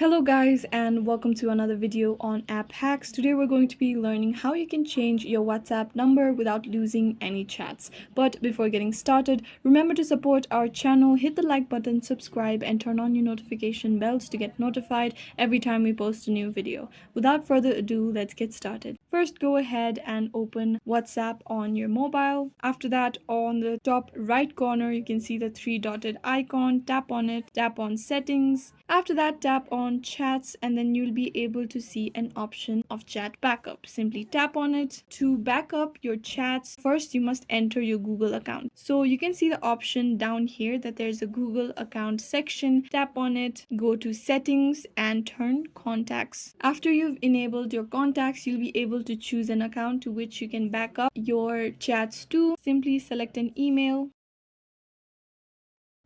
Hello guys and welcome to another video on app hacks. Today we're going to be learning how you can change your WhatsApp number without losing any chats. But before getting started, remember to support our channel, hit the like button, subscribe and turn on your notification bells to get notified every time we post a new video. Without further ado, let's get started. First, go ahead and open WhatsApp on your mobile. After that, on the top right corner, you can see the three dotted icon. Tap on it, tap on settings. After that, tap on chats and then you'll be able to see an option of chat backup. Simply tap on it. To backup your chats, first you must enter your Google account. So you can see the option down here that there's a Google account section. Tap on it, go to settings and turn contacts. After you've enabled your contacts, you'll be able to choose an account to which you can back up your chats to. Simply select an email.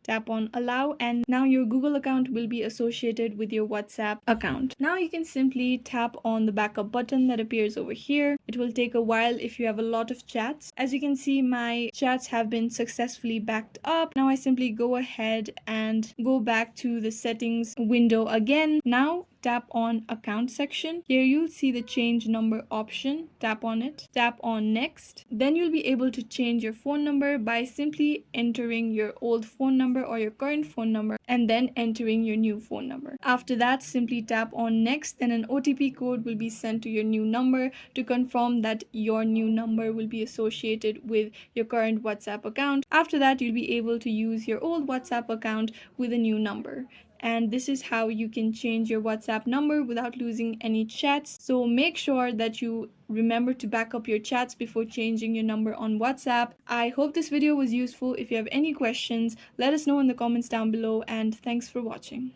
Tap on allow and now your Google account will be associated with your WhatsApp account. Now you can simply tap on the backup button that appears over here. It will take a while if you have a lot of chats. As you can see, my chats have been successfully backed up. Now I simply go ahead and go back to the settings window again. Now tap on account section. Here you'll see the change number option. Tap on it, tap on next. Then you'll be able to change your phone number by simply entering your old phone number or your current phone number and then entering your new phone number. After that, simply tap on next and an OTP code will be sent to your new number to confirm that your new number will be associated with your current WhatsApp account. After that, you'll be able to use your old WhatsApp account with a new number. And this is how you can change your WhatsApp number without losing any chats. So make sure that you remember to back up your chats before changing your number on WhatsApp. I hope this video was useful. If you have any questions, let us know in the comments down below, and thanks for watching.